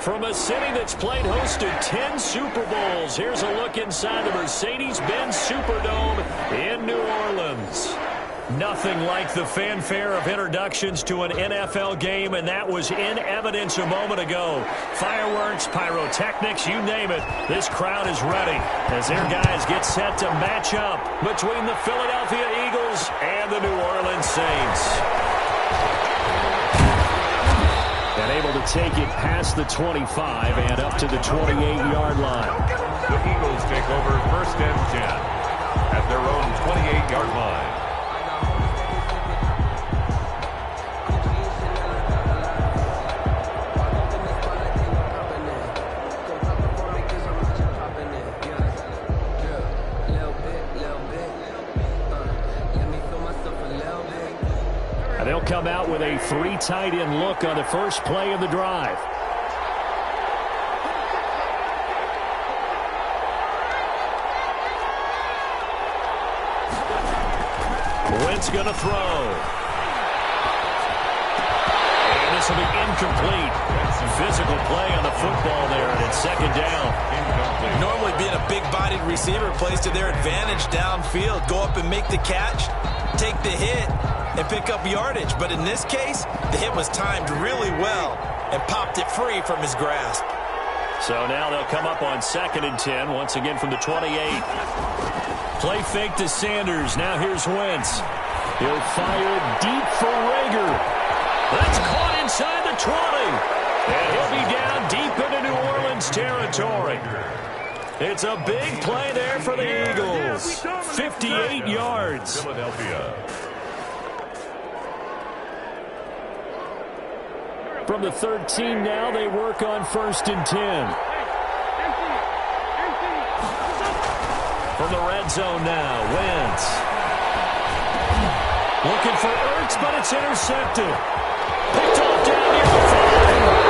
From a city that's played host to 10 Super Bowls, here's a look inside the Mercedes-Benz Superdome in New Orleans. Nothing like the fanfare of introductions to an NFL game, and that was in evidence a moment ago. Fireworks, pyrotechnics, you name it. This crowd is ready as their guys get set to match up between the Philadelphia Eagles and the New Orleans Saints. And able to take it past the 25 and up to the 28-yard line. The Eagles take over 1st and 10 at their own 28-yard line. They'll come out with a 3 tight end look on the first play of the drive. Wentz going to throw. And this will be incomplete. Physical play on the football there, and it's 2nd down. Normally being a big-bodied receiver plays to their advantage downfield. Go up and make the catch, take the hit, and pick up yardage. But in this case, the hit was timed really well and popped it free from his grasp. So now they'll come up on 2nd and 10, once again from the 28. Play fake to Sanders. Now here's Wentz. He'll fire deep for Rager. That's caught inside the 20. And he'll be down deep into New Orleans territory. It's a big play there for the Eagles. 58 yards. Philadelphia. From the 13 now, they work on 1st and 10. From the red zone now, Wentz. Looking for Ertz, but it's intercepted. Picked off down near the 5.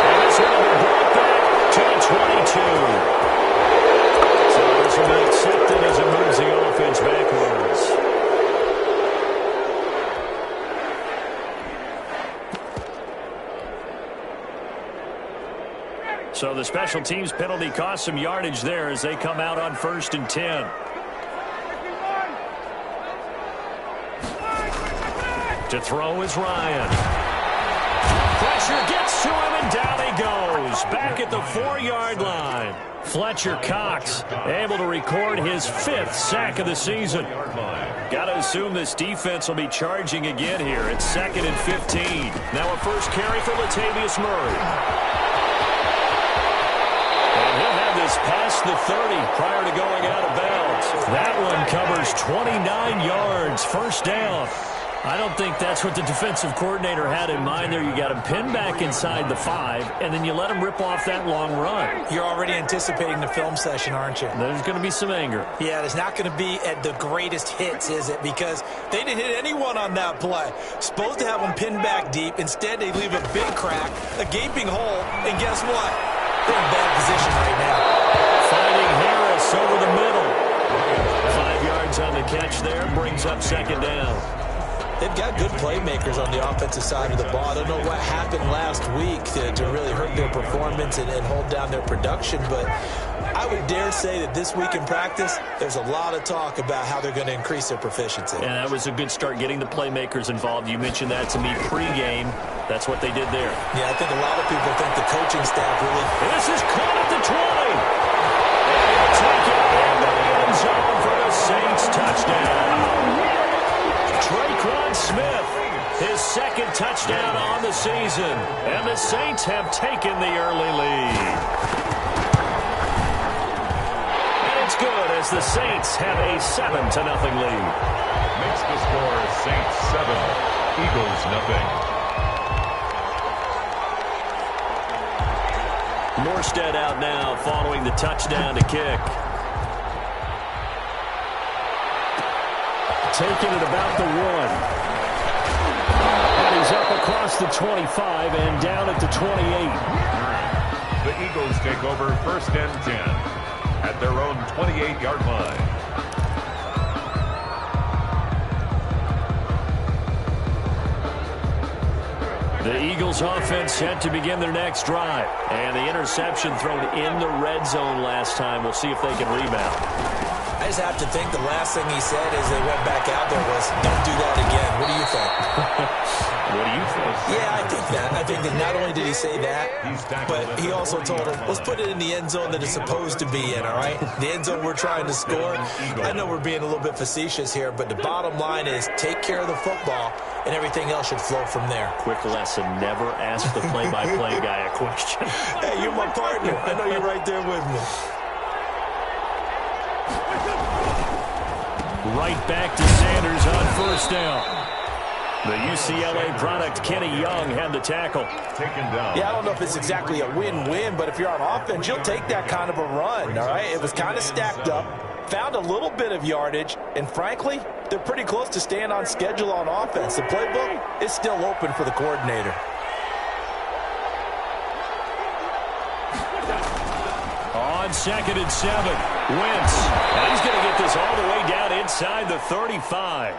And this one will be brought back to the 22. So this will be accepted as it moves the offense backwards. So the special teams penalty cost some yardage there as they come out on 1st and 10. To throw is Ryan. Fletcher gets to him, and down he goes. Back at the 4-yard line. Fletcher Cox able to record his 5th sack of the season. Got to assume this defense will be charging again here. It's 2nd and 15. Now a first carry for Latavius Murray. This past the 30 prior to going out of bounds. That one covers 29 yards. 1st down. I don't think that's what the defensive coordinator had in mind there. You got him pinned back inside the 5, and then you let him rip off that long run. You're already anticipating the film session, aren't you? There's going to be some anger. Yeah, it's not going to be at the greatest hits, is it? Because they didn't hit anyone on that play. Supposed to have them pinned back deep. Instead, they leave a big crack, a gaping hole, and guess what? They're in bad position right now. Finding Harris over the middle. 5 yards on the catch there. Brings up 2nd down. They've got good playmakers on the offensive side of the ball. I don't know what happened last week to really hurt their performance and hold down their production, but I would dare say that this week in practice, there's a lot of talk about how they're going to increase their proficiency. Yeah, that was a good start getting the playmakers involved. You mentioned that to me pregame. That's what they did there. Yeah, I think a lot of people think the coaching staff really... This is caught at the 20. And he'll take it into the end zone for the Saints touchdown. Traquan Smith, his 2nd touchdown on the season. And the Saints have taken the early lead. And it's good as the Saints have a 7-0 lead. Makes the score Saints 7, Eagles nothing. Morstead out now following the touchdown to kick. Taking it about the 1. And he's up across the 25 and down at the 28. The Eagles take over 1st and 10 at their own 28-yard line. The Eagles offense set to begin their next drive. And the interception thrown in the red zone last time. We'll see if they can rebound. I just have to think the last thing he said as they went back out there was, don't do that again. What do you think? What do you think? Yeah, I think that. I think that not only did he say that, but he also told him, let's put it in the end zone that it's supposed to be in, all right? The end zone we're trying to score. I know we're being a little bit facetious here, but the bottom line is take care of the football, and everything else should flow from there. Quick lesson, never ask the play-by-play guy a question. Hey, you're my partner. I know you're right there with me. Right back to Sanders on first down. The UCLA product, Kenny Young, had the tackle. Taken down. Yeah, I don't know if it's exactly a win-win, but if you're on offense, you'll take that kind of a run, all right? It was kind of stacked up, found a little bit of yardage, and frankly, they're pretty close to staying on schedule on offense. The playbook is still open for the coordinator. On 2nd and 7, Wentz. And he's going to get this all the way down inside the 35.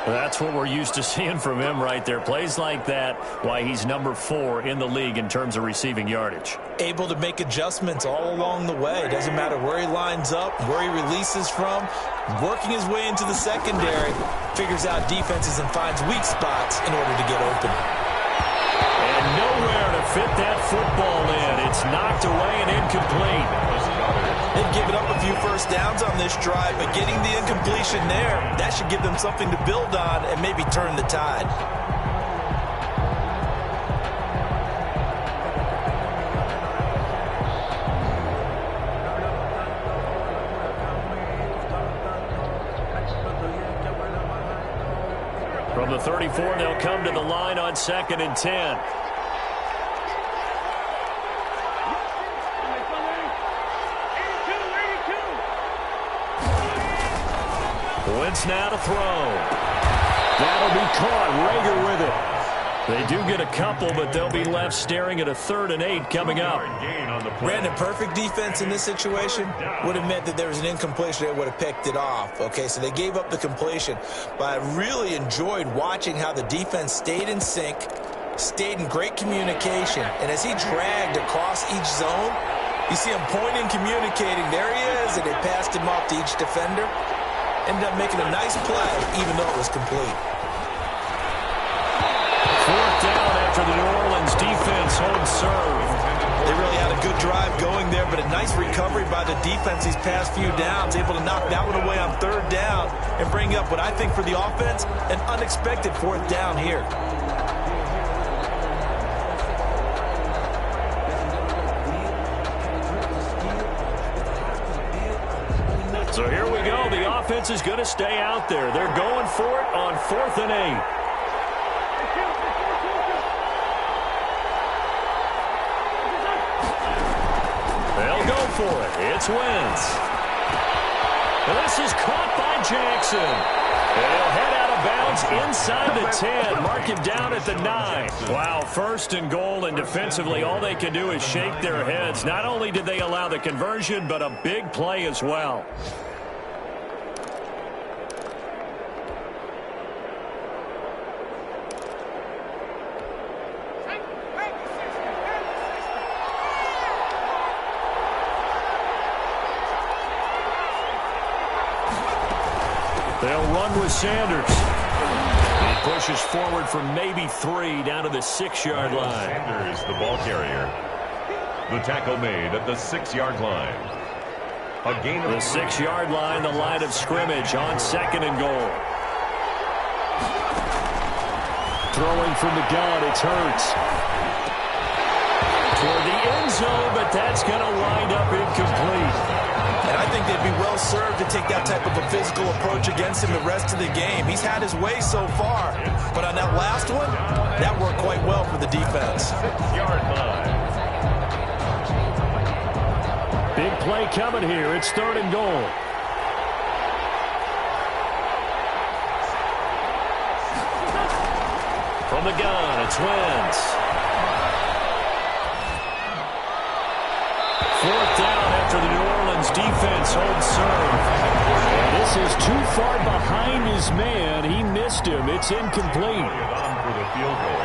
That's what we're used to seeing from him right there. Plays like that, why he's number 4 in the league in terms of receiving yardage. Able to make adjustments all along the way. Doesn't matter where he lines up, where he releases from. Working his way into the secondary. Figures out defenses and finds weak spots in order to get open. And nowhere to fit that football in. It's knocked away and incomplete. They've given up a few first downs on this drive, but getting the incompletion there, that should give them something to build on and maybe turn the tide. From the 34, they'll come to the line on 2nd and 10. Wentz now to throw. That'll be caught. Rager with it. They do get a couple, but they'll be left staring at a 3rd and 8 coming up. Brandon, perfect defense in this situation would have meant that there was an incompletion that would have picked it off. Okay, so they gave up the completion, but I really enjoyed watching how the defense stayed in sync, stayed in great communication, and as he dragged across each zone, you see him pointing, communicating. There he is, and they passed him off to each defender. Ended up making a nice play, even though it was complete. 4th down after the New Orleans defense holds serve. They really had a good drive going there, but a nice recovery by the defense these past few downs, able to knock that one away on 3rd down and bring up what I think for the offense, an unexpected 4th down here. So here we go. The offense is going to stay out there. They're going for it on 4th and 8. They'll go for it. It's Wentz. This is caught by Jackson. And he'll head out of bounds inside the 10. Mark him down at the 9. Wow, 1st and goal, and defensively all they can do is shake their heads. Not only did they allow the conversion, but a big play as well. They'll run with Sanders. He pushes forward for maybe 3 down to the 6-yard line. Sanders, the ball carrier. The tackle made at the 6-yard line. A gain of the 6-yard line, the line of scrimmage on 2nd and goal. Throwing from the gun, it's Hurts. Toward the end zone, but that's going to wind up incomplete. And I think they'd be well served to take that type of a physical approach against him the rest of the game. He's had his way so far, but on that last one, that worked quite well for the defense. 6-yard line. Big play coming here. It's 3rd and goal. From the gun, it's Wentz. 4th down after the New Orleans Orleans defense holds serve. And this is too far behind his man. He missed him. It's incomplete. On for the field goal.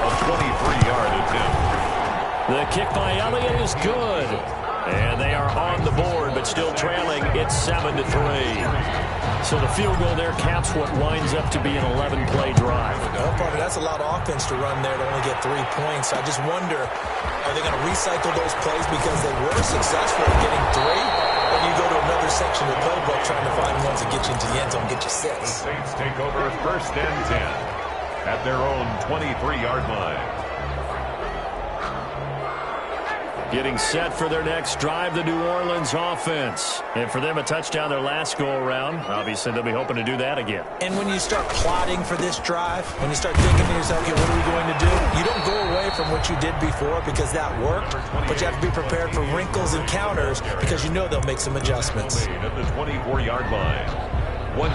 A 23-yard attempt. The kick by Elliott is good. And they are on the board, but still trailing. It's 7-3. So the field goal there caps what winds up to be an 11-play drive. Well, partner, that's a lot of offense to run there to only get 3 points. I just wonder, are they going to recycle those plays because they were successful in getting 3? Or do you go to another section of the playbook trying to find ones that get you into the end zone, get you 6? The Saints take over first and 10 at their own 23-yard line. Getting set for their next drive, the New Orleans offense. And for them, a touchdown their last go-around. Obviously, they'll be hoping to do that again. And when you start plotting for this drive, when you start thinking to yourself, okay, what are we going to do? You don't go away from what you did before because that worked, but you have to be prepared for wrinkles and counters because you know they'll make some adjustments. At the 24-yard line.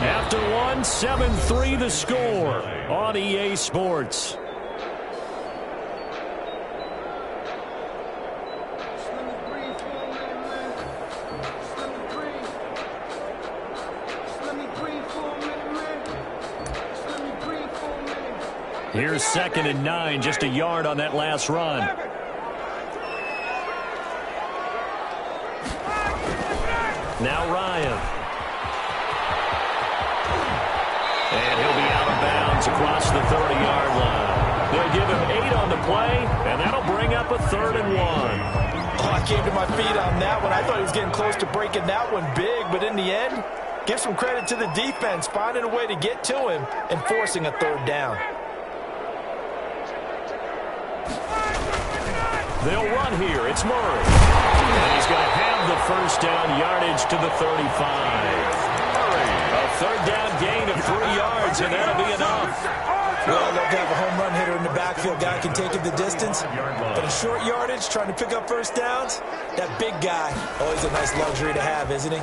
After 7-3 the score on EA Sports. Here's 2nd and 9, just a yard on that last run. Now Ryan. And he'll be out of bounds across the 30-yard line. They'll give him 8 on the play, and that'll bring up a 3rd and 1. Oh, I came to my feet on that one. I thought he was getting close to breaking that one big, but in the end, give some credit to the defense, finding a way to get to him and forcing a 3rd down. They'll run here. It's Murray. And he's going to have the first down, yardage to the 35. A 3rd down gain of 3 yards, and that'll be enough. Well, I love to have a home run hitter in the backfield. Guy can take it the distance. But in short yardage, trying to pick up first downs, that big guy, always a nice luxury to have, isn't he?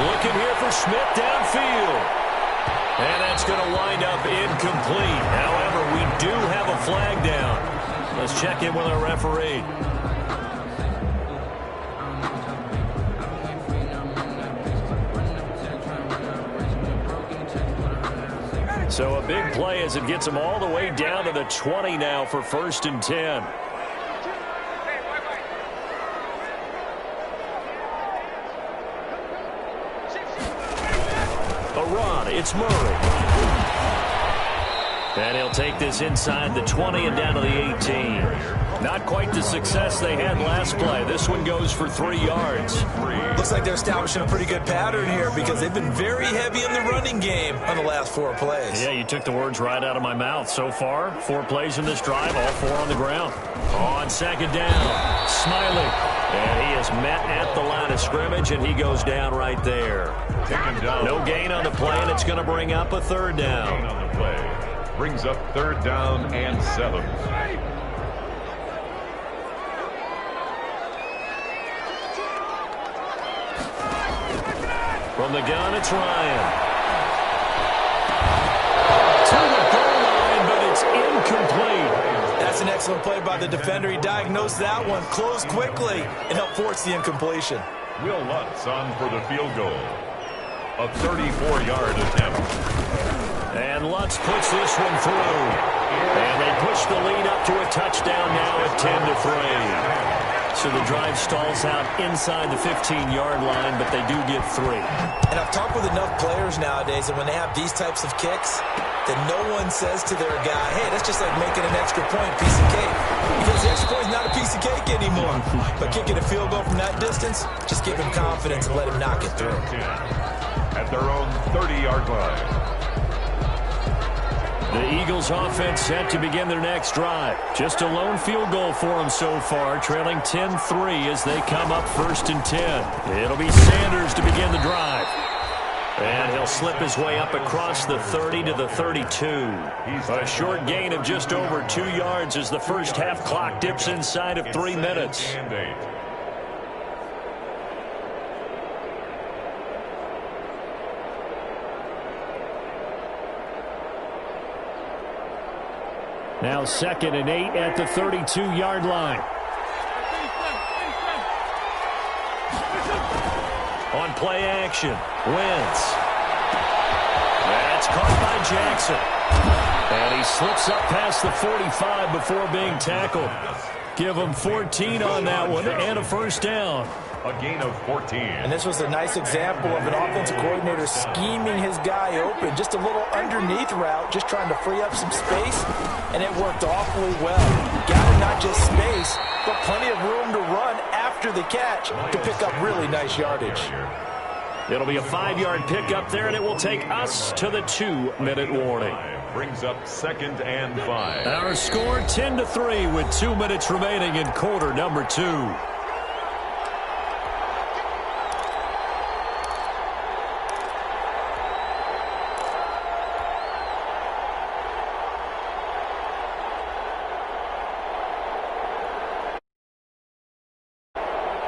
Looking here for Smith downfield. And that's going to wind up incomplete. However, we do have a flag down. Let's check in with our referee. So a big play as it gets them all the way down to the 20 now for 1st and 10. A run. It's Murray. And he'll take this inside the 20 and down to the 18. Not quite the success they had last play. This one goes for 3 yards. Looks like they're establishing a pretty good pattern here because they've been very heavy in the running game on the last 4 plays. Yeah, you took the words right out of my mouth. So far, 4 plays in this drive, all 4 on the ground. On 2nd down, Smiley. And he is met at the line of scrimmage, and he goes down right there. No gain on the play, and it's going to bring up a 3rd down. On the play. Brings up 3rd down and 7. From the gun, it's Ryan. To the goal line, but it's incomplete. That's an excellent play by the defender. He diagnosed that one, closed quickly, and helped force the incompletion. Will Lutz on for the field goal. A 34-yard attempt. And Lutz puts this one through. And they push the lead up to a touchdown now at 10-3. So the drive stalls out inside the 15-yard line, but they do get 3. And I've talked with enough players nowadays that when they have these types of kicks, that no one says to their guy, hey, that's just like making an extra point, piece of cake. Because the extra point is not a piece of cake anymore. But kicking a field goal from that distance, just give him confidence and let him knock it through. At their own 30-yard line. The Eagles offense set to begin their next drive. Just a lone field goal for them so far, trailing 10-3 as they come up 1st and 10. It'll be Sanders to begin the drive. And he'll slip his way up across the 30 to the 32. A short gain of just over 2 yards as the first half clock dips inside of 3 minutes. Now 2nd and 8 at the 32-yard line. On play action, Wentz. That's caught by Jackson. And he slips up past the 45 before being tackled. Give him 14 on that one and a first down. A gain of 14. And this was a nice example of an offensive coordinator scheming his guy open. Just a little underneath route, just trying to free up some space, and it worked awfully well. Got not just space, but plenty of room to run after the catch to pick up really nice yardage. It'll be a 5-yard pickup there, and it will take us to the 2-minute warning. Brings up 2nd and 5. Our score 10-3 with 2 minutes remaining in quarter number 2.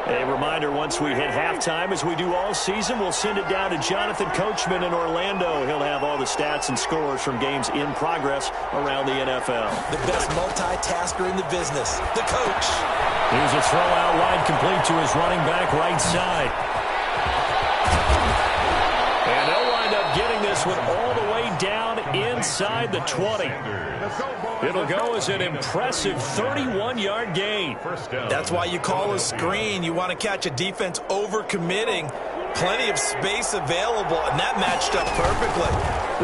A reminder, once we hit halftime, as we do all season, we'll send it down to Jonathan Coachman in Orlando. He'll have all the stats and scores from games in progress around the NFL. The best multitasker in the business, the coach. Here's a throw out wide, complete to his running back right side. And they'll wind up getting this one all the way down inside the 20. It'll go as an impressive 31-yard gain. That's why you call a screen. You want to catch a defense over-committing. Plenty of space available, and that matched up perfectly.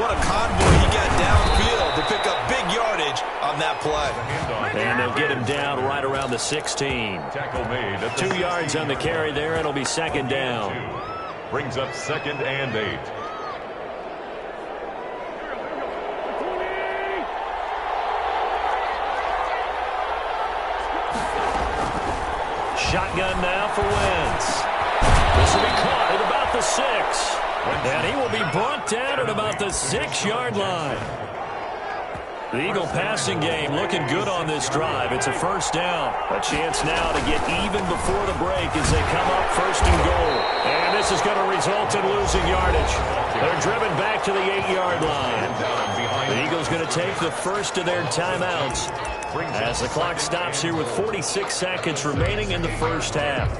What a convoy he got downfield to pick up big yardage on that play. And they'll get him down right around the 16. 2 yards on the carry there. It'll be 2nd down. Brings up 2nd and 8. Shotgun now for Wentz. This will be caught at about the 6. And he will be brought down at about the 6-yard line. The Eagle passing game looking good on this drive. It's a first down. A chance now to get even before the break as they come up 1st and goal. And this is going to result in losing yardage. They're driven back to the 8-yard line. The Eagles going to take the first of their timeouts as the clock stops here with 46 seconds remaining in the first half.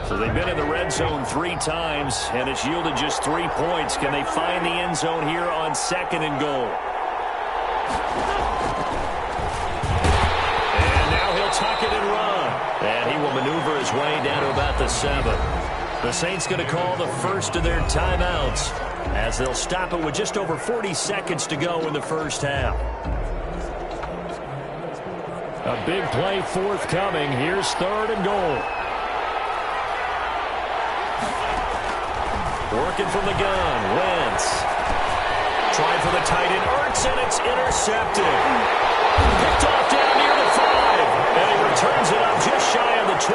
So they've been in the red zone 3 times, and it's yielded just 3 points. Can they find the end zone here on 2nd and goal? Tuck it and run. And he will maneuver his way down to about the 7. The Saints going to call the first of their timeouts as they'll stop it with just over 40 seconds to go in the first half. A big play forthcoming. Here's 3rd and goal. Working from the gun. Wentz. Trying for the tight end. Ertz, and it's intercepted. Picked off down near the 5. And he returns it up just shy of the 20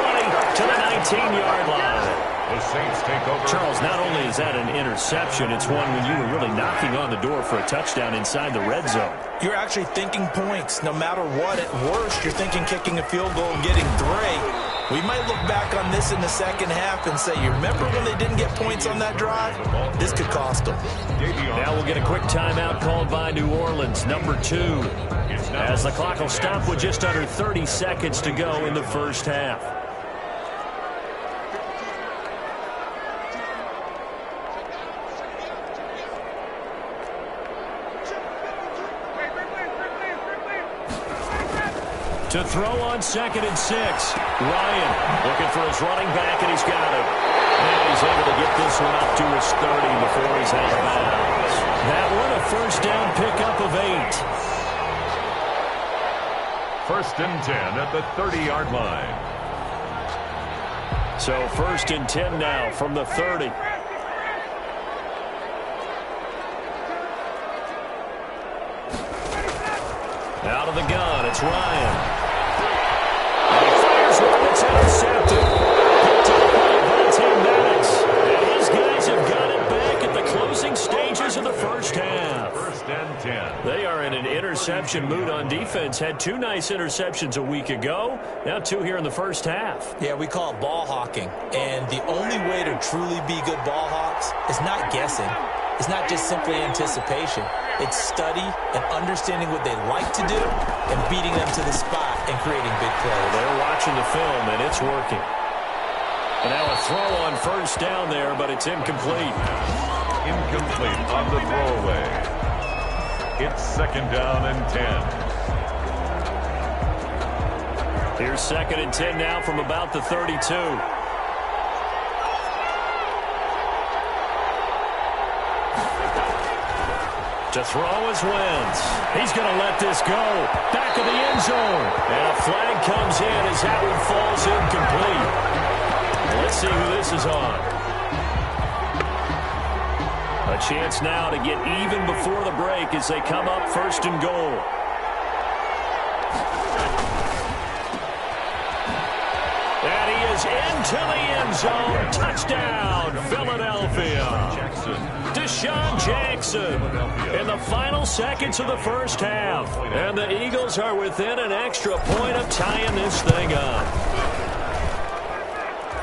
to the 19-yard line. The Saints take over. Charles, not only is that an interception, it's one when you were really knocking on the door for a touchdown inside the red zone. You're actually thinking points. No matter what, at worst, you're thinking kicking a field goal and getting 3. We might look back on this in the second half and say, you remember when they didn't get points on that drive? This could cost them. Now we'll get a quick timeout called by New Orleans, number 2. As the clock will stop with just under 30 seconds to go in the first half. To throw on 2nd and 6. Ryan looking for his running back, and he's got it. And he's able to get this one up to his 30 before he's out of bounds. That one a first down pickup of 8. 1st and 10 at the 30-yard line. So 1st and 10 now from the 30. Out of the gun, it's Ryan. And he fires one, it's intercepted. Picked up by Vontae Maddox. And his guys have got it back at the closing stages of the first half. 1st and 10. They are in an interception interception mood on defense. Had 2 nice interceptions a week ago. Now 2 here in the first half. Yeah, we call it ball hawking. And the only way to truly be good ball hawks is not guessing. It's not just simply anticipation. It's study and understanding what they like to do and beating them to the spot and creating big plays. They're watching the film, and it's working. And now a throw on first down there, but it's incomplete. Incomplete on the throwaway. It's 2nd down and 10. Here's 2nd and 10 now from about the 32. To throw is Wentz. He's going to let this go. Back of the end zone. And a flag comes in as that one falls incomplete. Let's see who this is on. A chance now to get even before the break as they come up 1st and goal. And he is into the end zone. Touchdown, Philadelphia. Deshaun Jackson in the final seconds of the first half. And the Eagles are within an extra point of tying this thing up.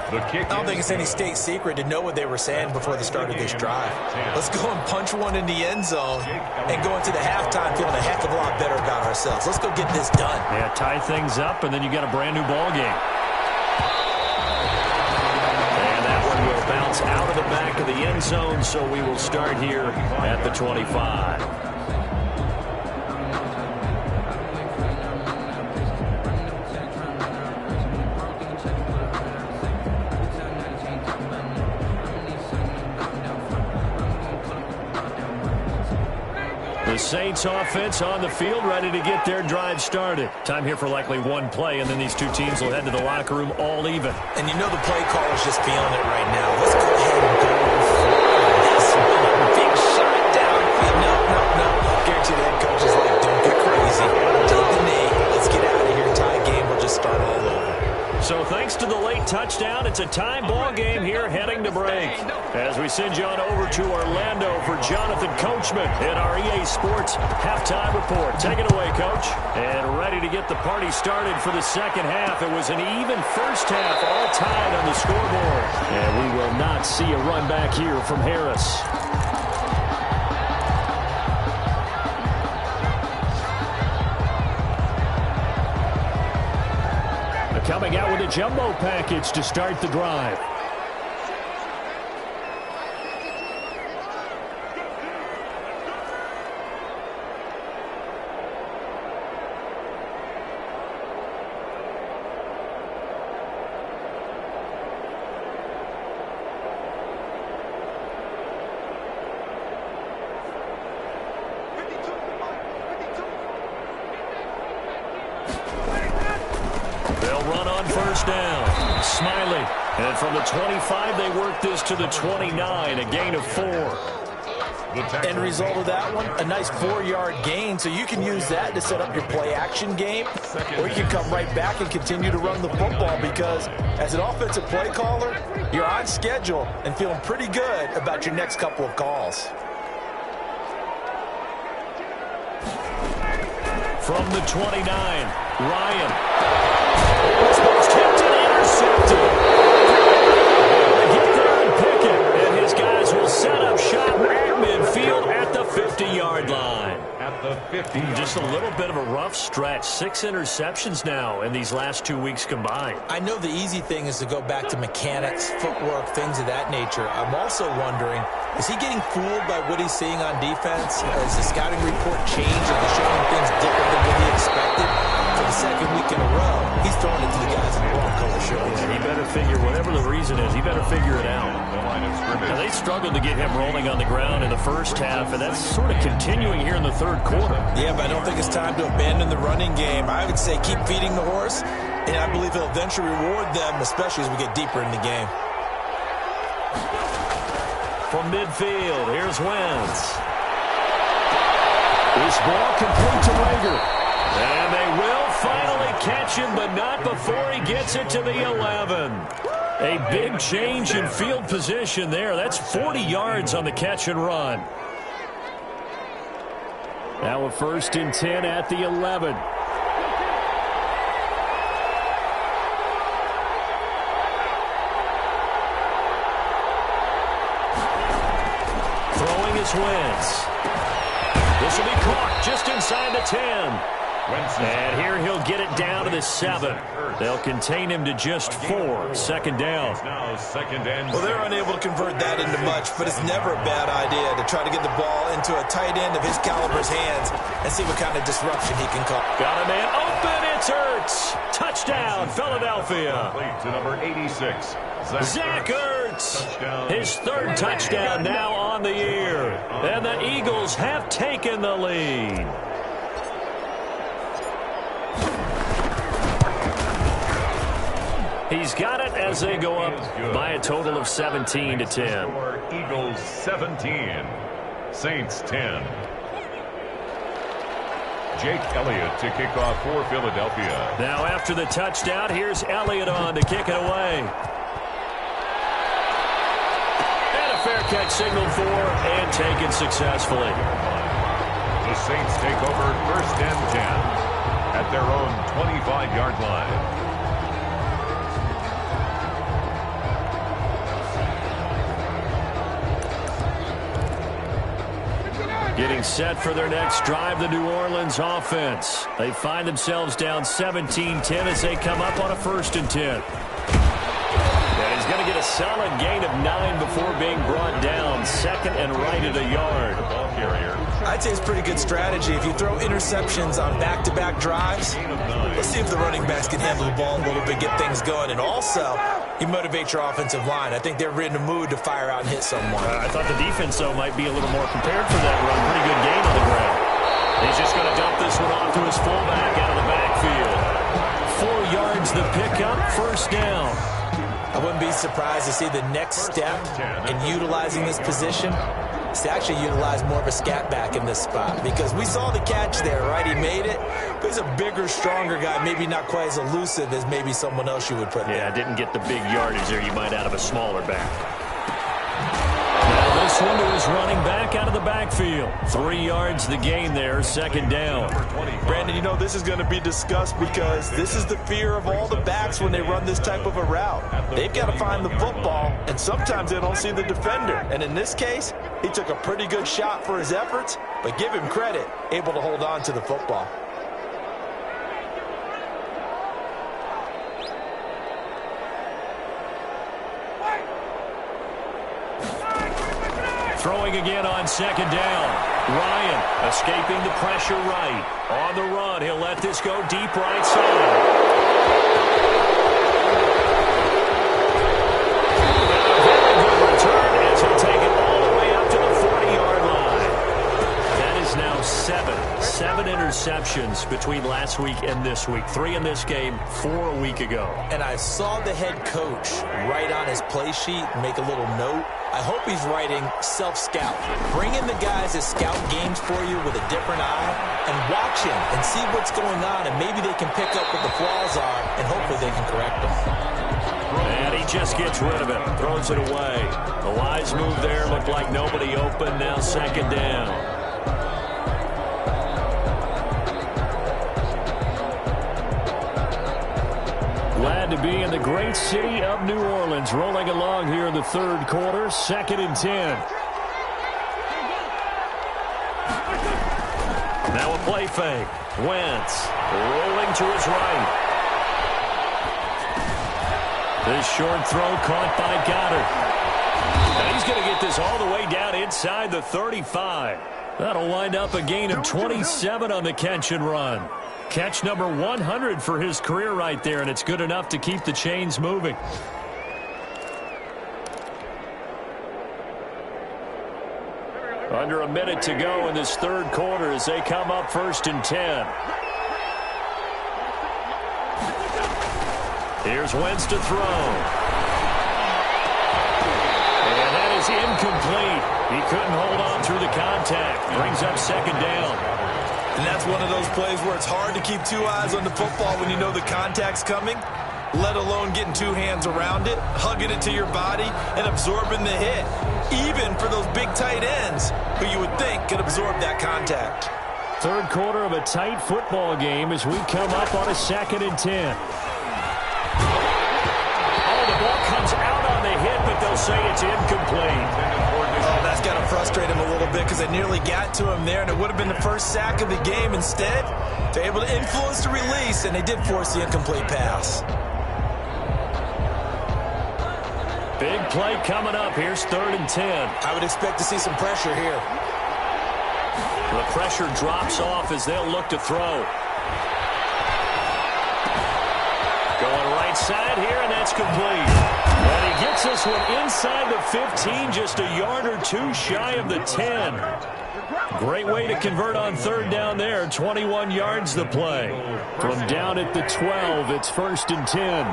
I don't think it's any state secret to know what they were saying before the start of this drive. Let's go and punch one in the end zone and go into the halftime feeling a heck of a lot better about ourselves. Let's go get this done. Yeah, tie things up, and then you got a brand new ball game. And that one will bounce out of the back of the end zone, so we will start here at the 25. The Saints offense on the field, ready to get their drive started. Time here for likely one play, and then these two teams will head to the locker room all even. And you know the play caller's just feeling it right now. Let's go ahead and go for this one. Big shot downfield. No. Guarantee the head coach is like, don't get crazy. Take the knee. Let's get out of here. Tie game. We'll just start all over. So thanks to the late touchdown, it's a time ball game here heading to break. As we send you on over to Orlando for Jonathan Coachman in our EA Sports halftime report. Take it away, Coach. And ready to get the party started for the second half. It was an even first half, all tied on the scoreboard. And we will not see a run back here from Harris. Coming out with a jumbo package to start the drive. Down. Smiley. And from the 25, they work this to the 29, a gain of 4. End result of that one, a nice 4-yard gain, so you can use that to set up your play-action game, or you can come right back and continue to run the football because as an offensive play caller, you're on schedule and feeling pretty good about your next couple of calls. From the 29, Ryan. Almost tipped and intercepted. Get there and pick it. And his guys will set up shop at midfield at the 50-yard line. At the 50. Just a little bit of a rough stretch. 6 interceptions now in these last 2 weeks combined. I know the easy thing is to go back to mechanics, footwork, things of that nature. I'm also wondering, is he getting fooled by what he's seeing on defense? Has the scouting report changed? Are they showing things different than what he expected? For the second week in a row, he's throwing it to the guys in the wrong color shirts. He better figure, whatever the reason is, he better figure it out. Now, they struggled to get him rolling on the ground in the first half, and that's sort of continuing here in the third quarter. Yeah, but I don't think it's time to abandon the running game. I would say keep feeding the horse, and I believe he'll eventually reward them, especially as we get deeper in the game. From midfield, here's Wentz. This ball complete to Rager. And they will finally catch him, but not before he gets it to the 11. A big change in field position there. That's 40 yards on the catch and run. Now a 1st and 10 at the 11. Throwing his Wentz. This will be caught just inside the 10. And here he'll get it down to the 7. They'll contain him to just 4. 2nd down. Well, they're unable to convert that into much, but it's never a bad idea to try to get the ball into a tight end of his caliber's hands and see what kind of disruption he can cause. Got a man open. It's Ertz. Touchdown, Philadelphia. To number 86. Zach Ertz. His 3rd touchdown now on the year. And the Eagles have taken the lead. He's got it as they go up by a total of 17 to 10. Eagles 17, Saints 10. Jake Elliott to kick off for Philadelphia. Now after the touchdown, here's Elliott on to kick it away. And a fair catch signaled for and taken successfully. The Saints take over 1st and 10 at their own 25-yard line. Getting set for their next drive, the New Orleans offense. They find themselves down 17-10 as they come up on a 1st and 10. And he's going to get a solid gain of 9 before being brought down. 2nd and right at a yard. I'd say it's pretty good strategy. If you throw interceptions on back-to-back drives, let's see if the running backs can handle the ball a little bit, get things going. And also, you motivate your offensive line. I think they're in a mood to fire out and hit someone. I thought the defense, though, might be a little more prepared for that run. Pretty good game on the ground. He's just going to dump this one off to his fullback out of the backfield. 4 yards the pickup, 1st down. I wouldn't be surprised to see the next step in utilizing this position is to actually utilize more of a scat back in this spot, because we saw the catch there, right? He made it, but he's a bigger, stronger guy, maybe not quite as elusive as maybe someone else you would put there. Yeah, didn't get the big yardage there you might out of a smaller back. Now this one to his running back out of the backfield. 3 yards the gain there, 2nd down. Brandon, you know this is going to be discussed because this is the fear of all the backs when they run this type of a route. They've got to find the football, and sometimes they don't see the defender. And in this case, he took a pretty good shot for his efforts, but give him credit, able to hold on to the football. Throwing again on 2nd down. Ryan escaping the pressure right. On the run, he'll let this go deep right side. Very good return as he'll take it all the way up to the 40-yard line. That is now 7 interceptions between last week and this week. 3 in this game, 4 a week ago. And I saw the head coach write on his play sheet and make a little note. I hope he's writing self-scout. Bring in the guys that scout games for you with a different eye and watch him and see what's going on, and maybe they can pick up what the flaws are, and hopefully they can correct them. And he just gets rid of it, throws it away. The wise move there, looked like nobody open, now 2nd down. Glad to be in the great city of New Orleans, rolling along here in the 3rd quarter, 2nd and 10. Now a play fake. Wentz rolling to his right. This short throw caught by Goddard. And he's going to get this all the way down inside the 35. That'll wind up a gain of 27 on the catch and run. Catch number 100 for his career right there, and it's good enough to keep the chains moving. Under a minute to go in this 3rd quarter as they come up 1st and 10. Here's Wentz to throw. And that is incomplete. He couldn't hold on through the contact. Brings up 2nd down. And that's one of those plays where it's hard to keep 2 eyes on the football when you know the contact's coming, let alone getting 2 hands around it, hugging it to your body, and absorbing the hit, even for those big tight ends who you would think could absorb that contact. third quarter of a tight football game as we come up on a 2nd and 10. Oh, the ball comes out on the hit, but they'll say it's incomplete. Oh, that's got to frustrate him a little bit because they nearly got to him there, and it would have been the first sack of the game. Instead, they're able to influence the release, and they did force the incomplete pass. Big play coming up. Here's 3rd and 10. I would expect to see some pressure here. The pressure drops off as they'll look to throw. Going right side here, and that's complete. And he gets this one inside the 15, just a yard or two shy of the 10. Great way to convert on 3rd down there. 21 yards the play. From down at the 12, it's 1st and 10.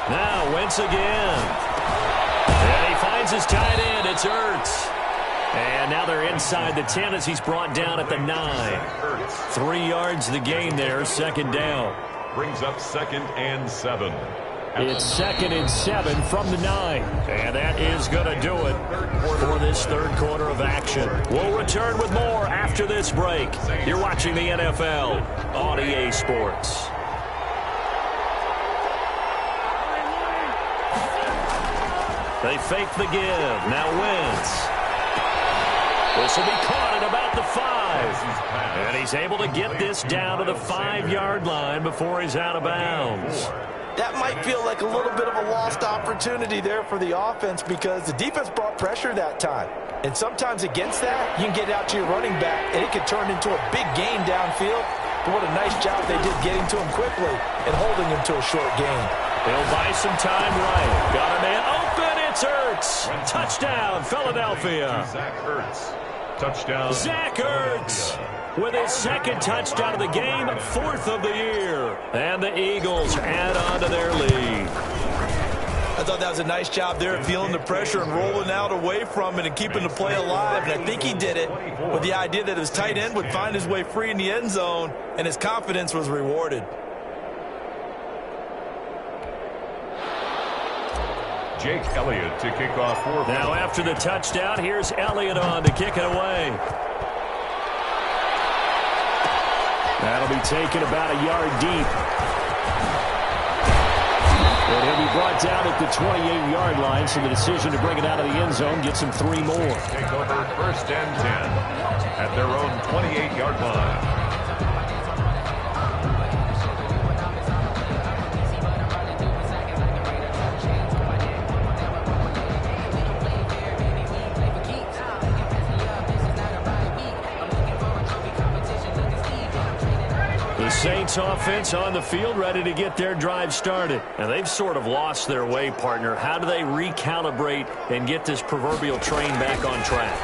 Now Wentz again. And he finds his tight end. It's Ertz. And now they're inside the 10 as he's brought down at the 9. 3 yards the gain there, 2nd down. Brings up 2nd and 7. It's 2nd and 7 from the 9. And that is going to do it for this third quarter of action. We'll return with more after this break. You're watching the NFL on EA Sports. They fake the give. Now Wentz. This will be caught at about the 5. And he's able to get this down to the 5-yard line before he's out of bounds. That might feel like a little bit of a lost opportunity there for the offense because the defense brought pressure that time. And sometimes against that, you can get out to your running back, and it can turn into a big gain downfield. But what a nice job they did getting to him quickly and holding him to a short gain. They'll buy some time right. Got a man open. It's Ertz. Touchdown, Philadelphia. Zach Ertz. Touchdown. Zach Ertz with his 2nd touchdown of the game, 4th of the year. And the Eagles add on to their lead. I thought that was a nice job there of feeling the pressure and rolling out away from it and keeping the play alive. And I think he did it with the idea that his tight end would find his way free in the end zone, and his confidence was rewarded. Jake Elliott to kick off 4. Now after the touchdown, here's Elliott on to kick it away. That'll be taken about a yard deep. And he'll be brought down at the 28-yard line, so the decision to bring it out of the end zone gets him 3 more. Take over 1st and 10 at their own 28-yard line. Saints offense on the field, ready to get their drive started. And they've sort of lost their way, partner. How do they recalibrate and get this proverbial train back on track?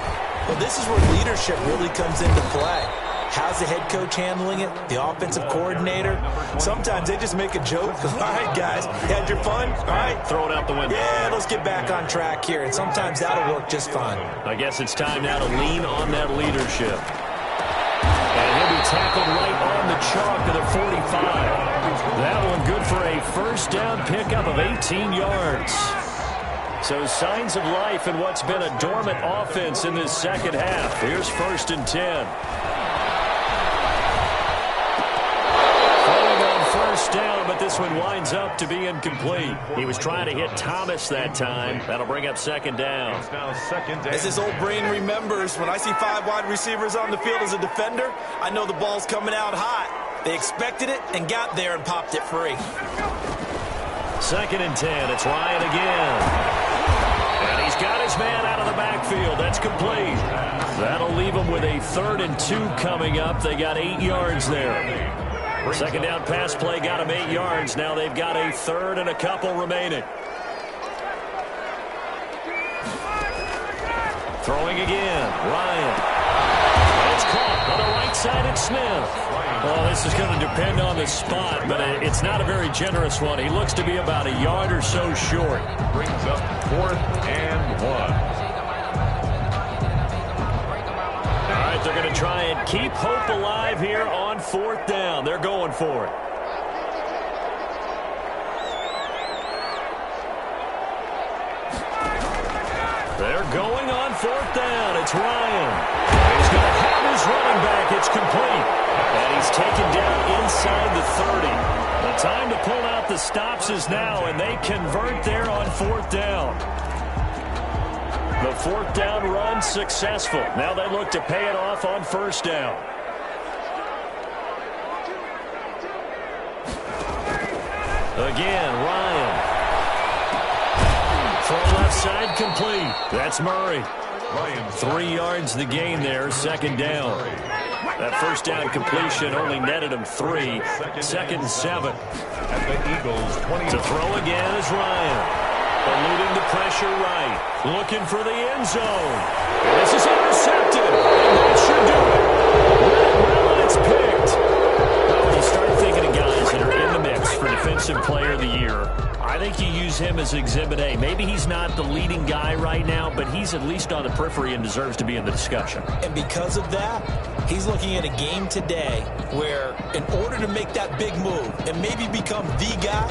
Well, this is where leadership really comes into play. How's the head coach handling it? The offensive coordinator? Sometimes they just make a joke. All right, guys, you had your fun? All right. Throw it out the window. Yeah, let's get back on track here. And sometimes that'll work just fine. I guess it's time now to lean on that leadership. And he'll be tackled right on the chalk to the 45. That one good for a 1st down pickup of 18 yards. So signs of life in what's been a dormant offense in this 2nd half. Here's 1st and 10. Throwing on 1st down, but this one winds up to be incomplete. He was trying to hit Thomas that time. That'll bring up 2nd down. It's now 2nd down. As his old brain remembers, when I see 5 wide receivers on the field as a defender, I know the ball's coming out hot. They expected it and got there and popped it free. 2nd and 10. It's Ryan again. And he's got his man out of the backfield. That's complete. That'll leave him with a 3rd and 2 coming up. They got 8 yards there. 2nd down pass play got him 8 yards. Now they've got a 3rd and a couple remaining. Throwing again. Ryan. It's caught on the right side at Smith. Well, this is going to depend on the spot, but it's not a very generous one. He looks to be about a yard or so short. Brings up 4th and 1. All right, they're going to try and keep hope alive here on 4th down. They're going for it. They're going on 4th down. It's Ryan. He's going to have his running back. It's complete. And he's taken down inside the 30. The time to pull out the stops is now, and they convert there on 4th down. The 4th down run successful. Now they look to pay it off on 1st down. Again, Ryan. From left side, complete. That's Murray. 3 yards the gain there, 2nd down. That 1st down completion only netted him 3. 2nd and 7. At the Eagles 20. To throw again is Ryan. Eluding the pressure right. Looking for the end zone. This is intercepted. And that should do it. Well, it's picked. When you start thinking of guys that are in the mix for Defensive Player of the Year, I think you use him as Exhibit A. Maybe he's not the leading guy right now, but he's at least on the periphery and deserves to be in the discussion. And because of that, he's looking at a game today where in order to make that big move and maybe become the guy,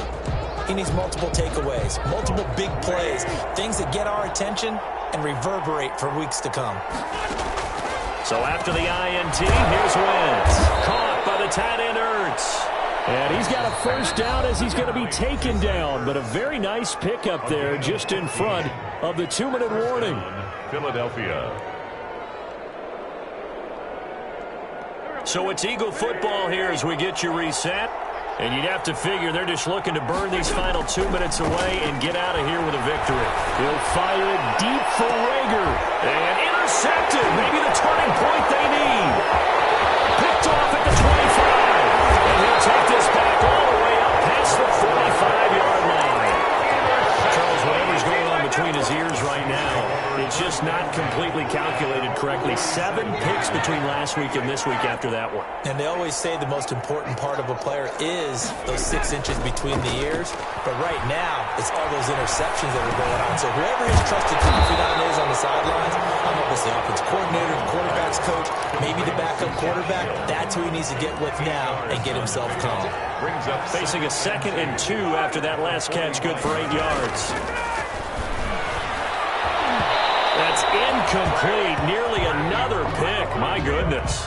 he needs multiple takeaways, multiple big plays, things that get our attention and reverberate for weeks to come. So after the INT, here's Wentz. Caught by the tight end Ertz. And he's got a 1st down as he's going to be taken down. But a very nice pickup there just in front of the 2-minute warning. Philadelphia. So it's Eagle football here as we get you reset. And you'd have to figure they're just looking to burn these final 2 minutes away and get out of here with a victory. He'll fire it deep for Rager. And intercepted. Maybe the turning point they need. Picked off at the 25. And he'll take this back all the way up past the 45-yard line. Charles, whatever's going on between his ears right now, it's just not completely calculated correctly. 7 picks between last week and this week after that one. And they always say the most important part of a player is those 6 inches between the ears. But right now, it's all those interceptions that are going on. So whoever his trusted confidant is on the sidelines, I don't know if it's the offensive coordinator, the quarterback's coach, maybe the backup quarterback, that's who he needs to get with now and get himself calm. Brings up Facing a 2nd and 2 after that last catch, good for 8 yards. That's incomplete. Nearly another pick. My goodness.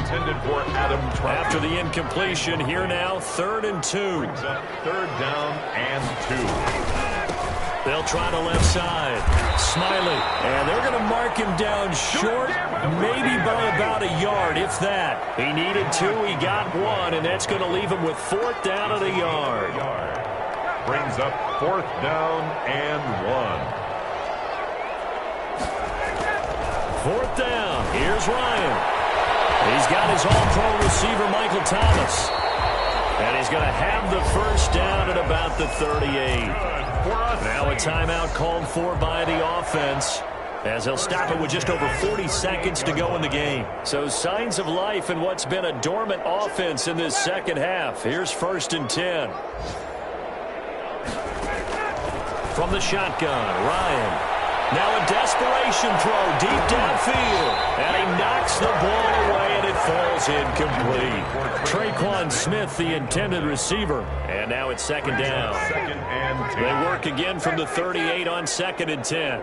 intended for Adam Trout. After the incompletion, here now, 3rd and 2. Brings up 3rd down and 2. They'll try the left side. Smiley. And they're going to mark him down short, maybe by about a yard, if that. He needed 2. He got 1, and that's going to leave him with 4th down at a yard. Brings up 4th down and 1. 4th down. Here's Ryan. He's got his all-pro receiver, Michael Thomas. And he's going to have the 1st down at about the 38. Now a timeout called for by the offense, as he'll stop it with just over 40 seconds to go in the game. So signs of life in what's been a dormant offense in this second half. Here's 1st and 10. From the shotgun, Ryan. Now a desperation throw deep downfield. And he knocks the ball away, and it falls incomplete. Traquan Smith, the intended receiver. And now it's 2nd down. 2nd and 10. They work again from the 38 on 2nd and 10.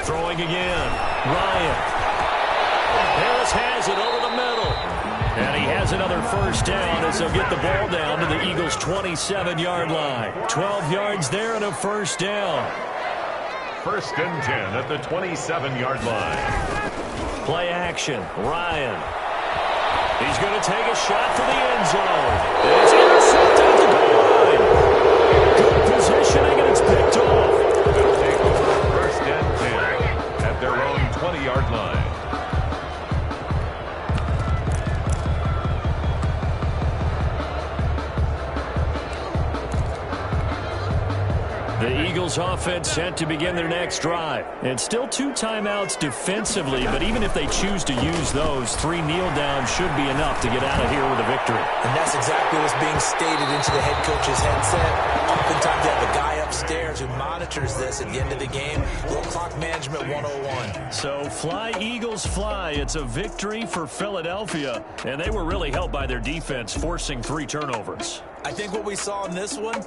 Throwing again. Ryan. Harris has it over the middle. And he has another 1st down as they'll get the ball down to the Eagles' 27-yard line. 12 yards there and a 1st down. 1st and 10 at the 27-yard line. Play action. Ryan. He's going to take a shot for the end zone. It's intercepted at the goal line. Good positioning, and it's picked off. They'll take over 1st and 10 at their own 20-yard line. The Eagles offense set to begin their next drive. And still 2 timeouts defensively, but even if they choose to use those, 3 kneel downs should be enough to get out of here with a victory. And that's exactly what's being stated into the head coach's headset. Oftentimes you have a guy upstairs who monitors this at the end of the game. Little clock management 101. So fly, Eagles, fly. It's a victory for Philadelphia. And they were really helped by their defense, forcing 3 turnovers. I think what we saw in this one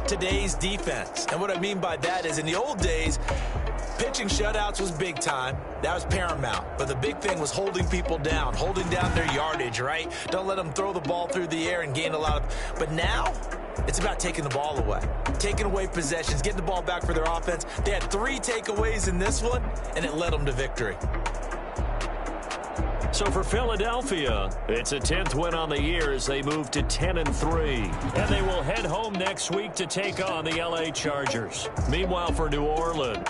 today's defense. And what I mean by that is in the old days, pitching shutouts was big time. That was paramount. But the big thing was holding people down, holding down their yardage, right? Don't let them throw the ball through the air and gain a lot of... But now, it's about taking the ball away, taking away possessions, getting the ball back for their offense. They had 3 takeaways in this one, and it led them to victory. So for Philadelphia, it's a 10th win on the year as they move to 10-3. And they will head home next week to take on the LA Chargers. Meanwhile, for New Orleans,